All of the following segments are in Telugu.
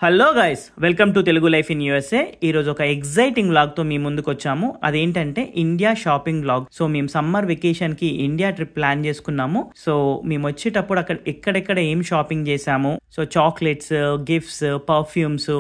Hello guys, welcome to Telugu life in USA. ఈరోజు ఒక ఎగ్జైటింగ్ వ్లాగ్ తో మీ ముందుకు వచ్చాము. అదేంటంటే ఇండియా షాపింగ్ వ్లాగ్. సో మేము సమ్మర్ వెకేషన్ కి ఇండియా ట్రిప్ ప్లాన్ చేసుకున్నాము. సో మేము వచ్చేటప్పుడు అక్కడ ఎక్కడెక్కడ ఏం షాపింగ్ చేసాము, so chocolates, gifts, perfumes,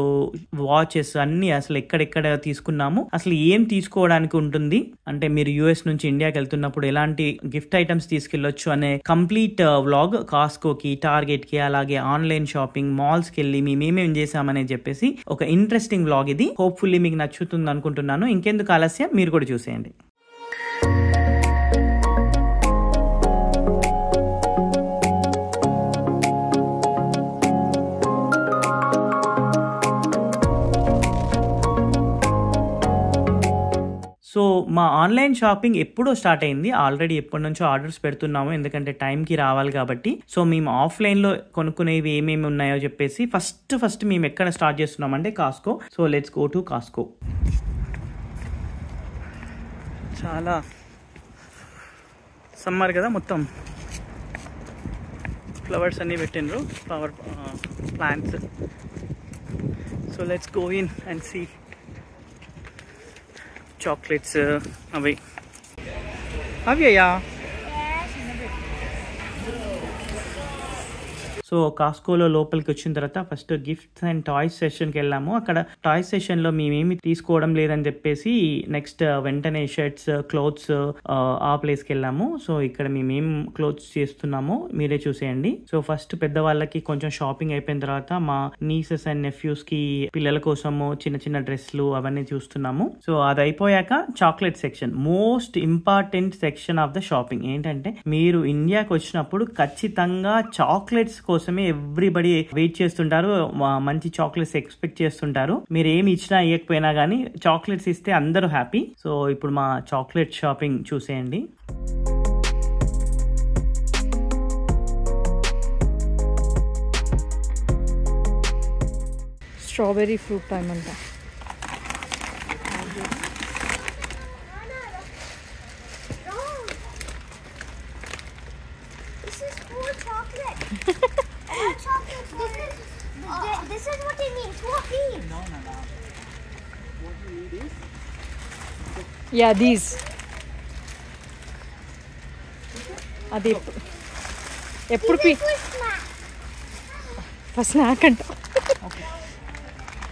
watches అన్ని అసలు ఎక్కడెక్కడ తీసుకున్నాము, అసలు ఏం తీసుకోవడానికి ఉంటుంది, అంటే మీరు యూఎస్ నుంచి ఇండియాకి వెళ్తున్నప్పుడు ఎలాంటి గిఫ్ట్ ఐటమ్స్ తీసుకెళ్లొచ్చు అనే కంప్లీట్ వ్లాగ్. కాస్కోకి, టార్గెట్ కి, అలాగే ఆన్లైన్ షాపింగ్, మాల్స్ కి వెళ్ళి మేమేమేం చేసామని చెప్పేసి ఒక ఇంట్రెస్టింగ్ వ్లాగ్ ఇది. హోప్ఫుల్లీ మీకు నచ్చుతుంది అనుకుంటున్నాను. ఇంకెందుకు ఆలస్యం, మీరు కూడా చూసేయండి. సో మా ఆన్లైన్ షాపింగ్ ఎప్పుడో స్టార్ట్ అయింది. ఆల్రెడీ ఎప్పటి నుంచో ఆర్డర్స్ పెడుతున్నాము, ఎందుకంటే టైంకి రావాలి కాబట్టి. సో మేము ఆఫ్లైన్లో కొనుక్కునేవి ఏమేమి ఉన్నాయో చెప్పేసి ఫస్ట్ మేము ఎక్కడ స్టార్ట్ చేస్తున్నాం అంటే Costco. So let's go to Costco. చాలా సమ్మర్ కదా, మొత్తం ఫ్లవర్స్ అన్నీ పెట్టినరు, flower plants. So let's go in and see chocolates అవి అయ్యా. సో కాస్కోలో లోపలికి వచ్చిన తర్వాత ఫస్ట్ గిఫ్ట్స్ అండ్ టాయ్స్ సెషన్కి వెళ్ళాము. అక్కడ టాయ్స్ సెషన్లో మేమేమి తీసుకోవడం లేదని చెప్పేసి నెక్స్ట్ వెంటనే షర్ట్స్, క్లోత్స్ ఆ ప్లేస్కి వెళ్ళాము. సో ఇక్కడ మేమేం క్లోత్స్ చేస్తున్నామో మీరే చూసేయండి. సో ఫస్ట్ పెద్దవాళ్ళకి కొంచెం షాపింగ్ అయిపోయిన తర్వాత మా నీసెస్ అండ్ నెఫ్యూస్ కి పిల్లల కోసము చిన్న చిన్న డ్రెస్లు అవన్నీ చూస్తున్నాము. సో అది అయిపోయాక chocolate section, most important section of the shopping. ఏంటంటే మీరు ఇండియాకి వచ్చినప్పుడు ఖచ్చితంగా చాక్లెట్స్ కోసమే ఎవ్రీబడి వెయిట్ చేస్తుంటారు, మంచి చాక్లెట్స్ ఎక్స్పెక్ట్ చేస్తుంటారు. మీరు ఏమి ఇచ్చినా ఇవ్వకపోయినా కానీ చాక్లెట్స్ ఇస్తే అందరూ హ్యాపీ. సో ఇప్పుడు మా చాక్లెట్ షాపింగ్ చూసేయండి. స్ట్రాబెర్రీ ఫ్రూట్ టైమ్ అంట. This is what they mean. 14. No. What you need is Yeah, these. అది ఎప్పుడు ఫస్ట్ స్నాక్ అంట.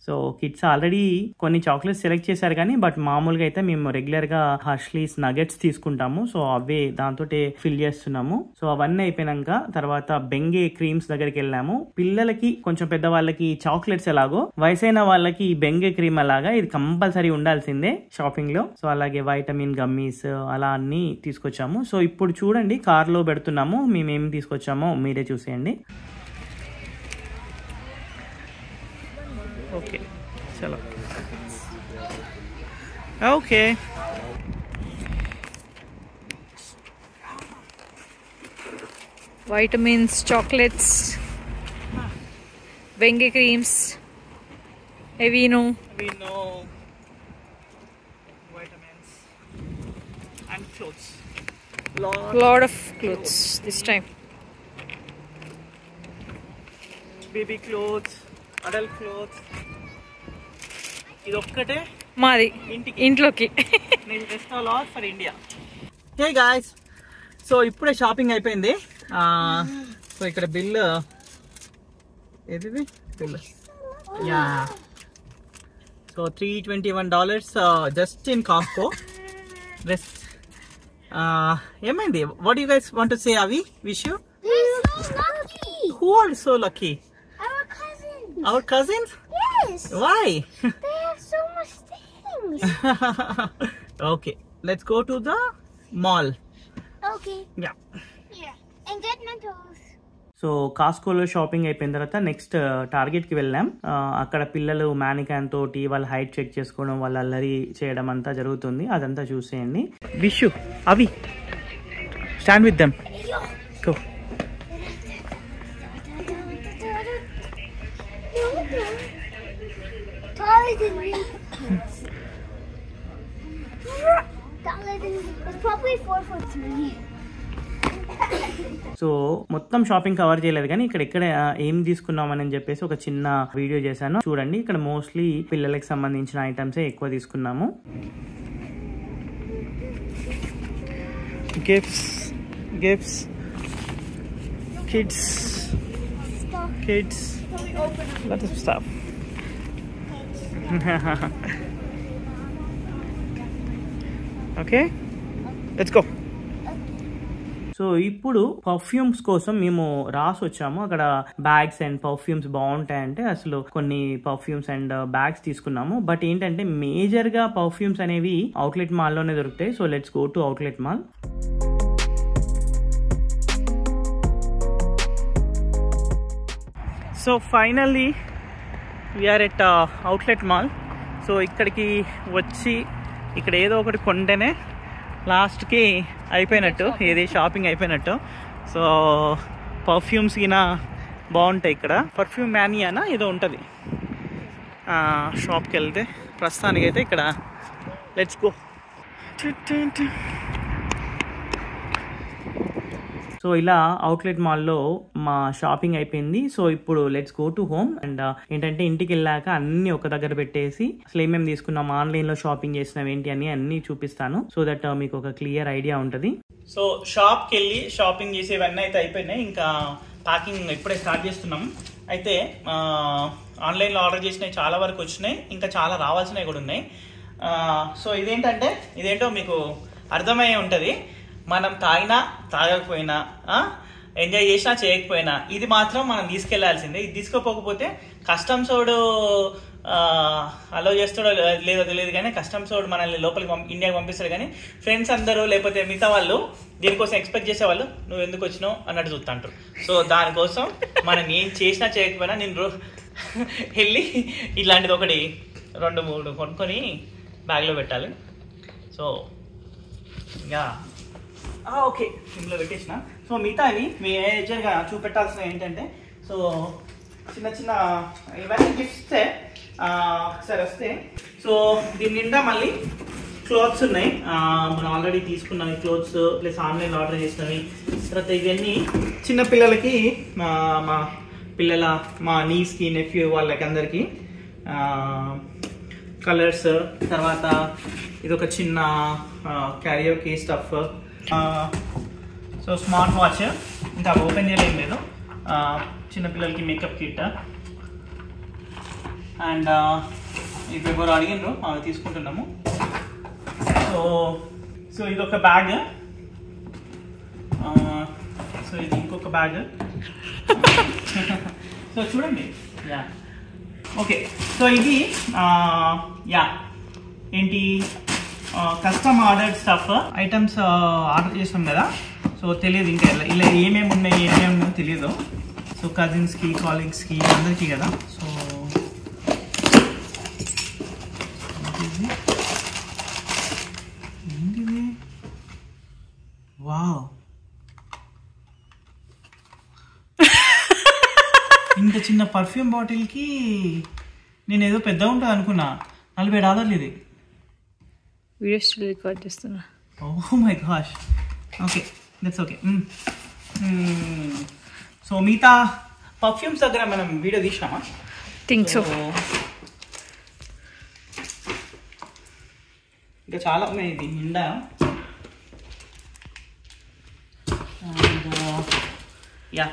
సో కిడ్స్ ఆల్రెడీ కొన్ని చాక్లెట్స్ సెలెక్ట్ చేశారు కానీ బట్ మామూలుగా అయితే మేము రెగ్యులర్ గా హర్ష్లీస్ నగెట్స్ తీసుకుంటాము. సో అవే దాంతో ఫిల్ చేస్తున్నాము. సో అవన్నీ అయిపోయినాక తర్వాత బెంగే క్రీమ్స్ దగ్గరికి వెళ్ళాము. పిల్లలకి కొంచెం పెద్దవాళ్ళకి చాక్లెట్స్ ఎలాగో వయసైన వాళ్ళకి బెంగే క్రీమ్ అలాగా ఇది కంపల్సరీ ఉండాల్సిందే షాపింగ్ లో. సో అలాగే వైటమిన్ గమ్మీస్ అలా అన్ని తీసుకొచ్చాము. సో ఇప్పుడు చూడండి కార్ లో పెడుతున్నాము, మేమేమి తీసుకొచ్చామో మీరే చూసేయండి. ఓకే చలో. Okay vitamins, chocolates, Bengay creams, Aveeno, vitamins and clothes. lot of clothes this time. Baby clothes, adult clothes. ఇది ఒక్కటే మాది ఇంట్లోకి. నేను తెస్తా lot for India. Hey guys, so ఇప్పుడే షాపింగ్ అయిపోయింది. సో ఇక్కడ బిల్ ఏది bill, yeah. So $321 just in Costco. Rest ఏమైంది? What you guys want to say? అవి wish you. Who are so lucky? Our cousins. Our cousins? Yes. Why? They have so much things. Okay, let's go to the mall. Okay. Yeah. And get Mentos. So కాస్కోలో షాపింగ్ అయిపోయిన తర్వాత నెక్స్ట్ టార్గెట్ కి వెళ్ళాం. అక్కడ పిల్లలు మ్యానికాన్ తోటి వాళ్ళ హైట్ చెక్ చేసుకోవడం, వాళ్ళ అల్లరి చేయడం అంతా జరుగుతుంది. అదంతా చూసేయండి. విషు అవి stand with them. Go. Taller than me. Taller than me. It's probably 4'3". So మొత్తం షాపింగ్ కవర్ చేయలేదు కానీ ఇక్కడ ఏం తీసుకున్నామని చెప్పేసి ఒక చిన్న వీడియో చేశాను చూడండి. ఇక్కడ మోస్ట్లీ పిల్లలకి సంబంధించిన ఐటమ్సే ఎక్కువ తీసుకున్నాము. Gifts kids lot of stuff. Okay, let's go. So ఇప్పుడు పర్ఫ్యూమ్స్ కోసం మేము రాసి వచ్చాము. అక్కడ బ్యాగ్స్ అండ్ పర్ఫ్యూమ్స్ బాగుంటాయంటే అసలు కొన్ని పర్ఫ్యూమ్స్ అండ్ బ్యాగ్స్ తీసుకున్నాము. బట్ ఏంటంటే మేజర్ గా పర్ఫ్యూమ్స్ అనేవి అవుట్లెట్ మాల్ లోనే దొరుకుతాయి. So let's go to outlet mall. So finally we're at outlet mall. So ఇక్కడికి వచ్చి ఇక్కడ ఏదో ఒకటి కొంటేనే లాస్ట్కి అయిపోయినట్టు, ఏది షాపింగ్ అయిపోయినట్టు. సో పర్ఫ్యూమ్స్ గిన బాగుంటాయి ఇక్కడ. పర్ఫ్యూమ్ మ్యానియానా ఏదో ఉంటుంది షాప్కి వెళ్తే. ప్రస్తుతానికైతే ఇక్కడ లెట్స్ గో. సో ఇలా అవుట్లెట్ మాల్లో మా షాపింగ్ అయిపోయింది. సో ఇప్పుడు let's go to home. And ఏంటంటే ఇంటికి వెళ్ళాక అన్ని ఒక దగ్గర పెట్టేసి అసలు ఏమేమి తీసుకున్నాం, ఆన్లైన్ లో షాపింగ్ చేసినాం ఏంటి అని అన్ని చూపిస్తాను. సో దట్ మీకు ఒక క్లియర్ ఐడియా ఉంటుంది. సో షాప్కి వెళ్ళి షాపింగ్ చేసేవన్నీ అయితే అయిపోయినాయి. ఇంకా ప్యాకింగ్ ఇప్పుడే స్టార్ట్ చేస్తున్నాం. అయితే ఆన్లైన్లో ఆర్డర్ చేసినవి చాలా వరకు వచ్చినాయి, ఇంకా చాలా రావాల్సినవి కూడా ఉన్నాయి. సో ఇదేంటో మీకు అర్థమయ్యే ఉంటుంది. మనం తాగినా తాగకపోయినా, ఎంజాయ్ చేసినా చేయకపోయినా, ఇది మాత్రం మనం తీసుకెళ్లాల్సిందే. ఇది తీసుకోపోకపోతే కస్టమ్స్ వాడు అలో చేస్తాడో లేదో తెలియదు కానీ కస్టమ్స్ వాడు మనల్ని లోపలికి ఇండియాకి పంపిస్తాడు. కానీ ఫ్రెండ్స్ అందరూ లేకపోతే మిగతా వాళ్ళు దీనికోసం ఎక్స్పెక్ట్ చేసేవాళ్ళు నువ్వు ఎందుకు వచ్చినావు అన్నట్టు చూస్తుంటారు. సో దానికోసం మనం ఏం చేసినా చేయకపోయినా నేను వెళ్ళి ఇట్లాంటిది ఒకటి 2-3 కొనుక్కొని బ్యాగ్లో పెట్టాలి. సో ఇంకా ఓకే ఇందులో పెట్టేసిన. సో మిగతావి మేజర్గా చూపెట్టాల్సిన ఏంటంటే, సో చిన్న ఇవన్నీ గిఫ్ట్సే ఒకసారి వస్తే. సో దీని నిండా మళ్ళీ క్లాత్స్ ఉన్నాయి. మనం ఆల్రెడీ తీసుకున్నవి క్లాత్స్ ప్లస్ ఆన్లైన్ ఆర్డర్ చేసినవి. తర్వాత ఇవన్నీ చిన్నపిల్లలకి, మా నీస్కి నెఫ్యూ వాళ్ళకి అందరికీ కలర్స్. తర్వాత ఇదొక చిన్న karaoke stuff. So smart watch, ఇంకా ఓపెన్ చేయలేం లేదు. చిన్నపిల్లలకి మేకప్ కిట్. అండ్ ఇప్పుడు ఎవరు అడిగినారు అవి తీసుకుంటున్నాము. సో ఇదొక బ్యాగ్. సో ఇది ఇంకొక బ్యాగ్. సో చూడండి. ఓకే, సో ఇది ఏంటి custom ordered stuff items order చేసాం కదా. సో తెలియదు ఇంకా ఇలా ఏమేమి ఉన్నాయో తెలియదు. సో కజిన్స్కి, కాలీగ్స్కి అందరికీ కదా. సో ఏంటిది? వావ్, ఇంత చిన్న పర్ఫ్యూమ్ బాటిల్కి నేను ఏదో పెద్ద ఉంటుంది అనుకున్నా. $40 ఇది. వీడియో స్టిల్ రికార్డ్ చేస్తున్నా. Oh my gosh. Okay, that's okay. So మిగతా పర్ఫ్యూమ్స్ దగ్గర మనం వీడియో తీసినామా? Think so. ఇంకా చాలా ఉన్నాయి ఇది నిండా. యా,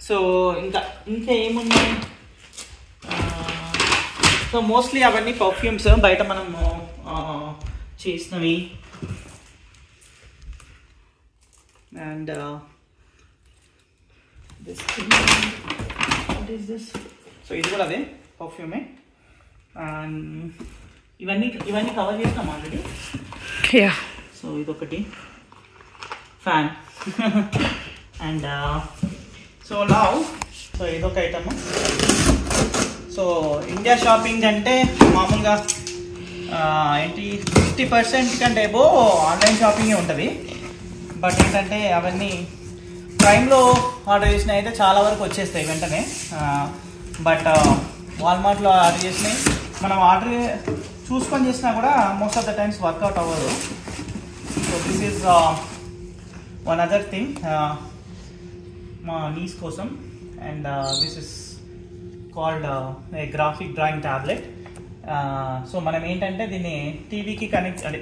సో ఇంకా ఏమున్నాయి? సో మోస్ట్లీ అవన్నీ పర్ఫ్యూమ్స్ బయట మనం చేసినవి. అండ్ సో ఇది కూడా అదే పర్ఫ్యూమే. అండ్ ఇవన్నీ కవర్ చేస్తాం ఆల్రెడీ. సో ఇదొకటి ఫ్యాన్. అండ్ సో ఇదొక ఐటమ్. సో ఇండియా షాపింగ్ అంటే మామూలుగా ఏంటి 50% కంటే ఏబో ఆన్లైన్ షాపింగే ఉంటుంది. బట్ ఏంటంటే అవన్నీ ప్రైమ్లో ఆర్డర్ చేసినవి అయితే చాలా వరకు వచ్చేస్తాయి వెంటనే. బట్ వాల్మార్ట్లో ఆర్డర్ చేసినాయి మనం ఆర్డర్ చూసుకొని చేసినా కూడా most of the times work out అవ్వదు. So this is one other thing మా నీస్ కోసం, and this is called a graphic drawing tablet. So మనం ఏంటంటే దీన్ని టీవీకి కనెక్ట్, అంటే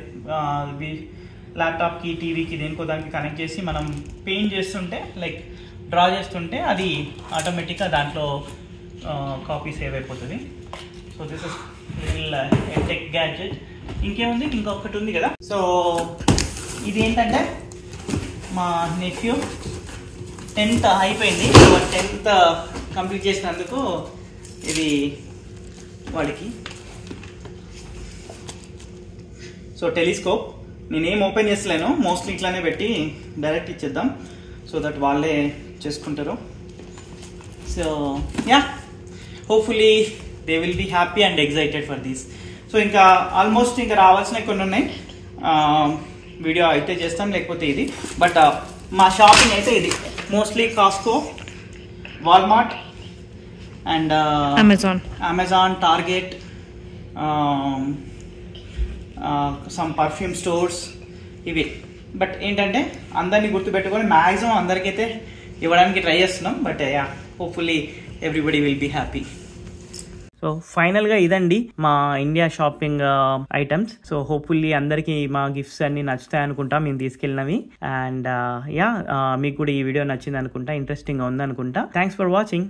ల్యాప్టాప్కి, టీవీకి, దేనికో దానికి కనెక్ట్ చేసి మనం పెయింట్ చేస్తుంటే, లైక్ డ్రా చేస్తుంటే అది ఆటోమేటిక్గా దాంట్లో కాపీ సేవ్ అయిపోతుంది. So this is little tech gadget. ఇంకేముంది, ఇంకొకటి ఉంది కదా. సో ఇది ఏంటంటే మా నెఫ్యూ 10th అయిపోయింది. 10th కంప్లీట్ చేసినందుకు ఇది వాడికి. సో టెలిస్కోప్ నేనేం ఓపెన్ చేస్తలేను, మోస్ట్లీ ఇట్లానే పెట్టి డైరెక్ట్ ఇచ్చేద్దాం, సో దట్ వాళ్ళే చేసుకుంటారు. So yeah, hopefully they will be happy and excited for this. So ఇంకా ఆల్మోస్ట్ ఇంకా రావాల్సినవి కొన్ని ఉన్నాయి, వీడియో అయితే చేస్తాం, లేకపోతే ఇది. బట్ మా షాపింగ్ అయితే ఇది mostly Costco, Walmart and Amazon, Target, some perfume stores ఇవి. బట్ ఏంటంటే అందరినీ గుర్తుపెట్టుకొని మ్యాక్సిమం అందరికైతే ఇవ్వడానికి ట్రై చేస్తున్నాం. But yeah, hopefully everybody will be happy. So ఫైనల్గా ఇదండి మా India shopping items. So hopefully అందరికీ మా గిఫ్ట్స్ అన్ని నచ్చుతాయి అనుకుంటా, మేము తీసుకెళ్ళినవి. అండ్ యా, మీకు కూడా ఈ వీడియో నచ్చింది అనుకుంటా, ఇంట్రెస్టింగ్గా ఉంది అనుకుంటా. Thanks for watching.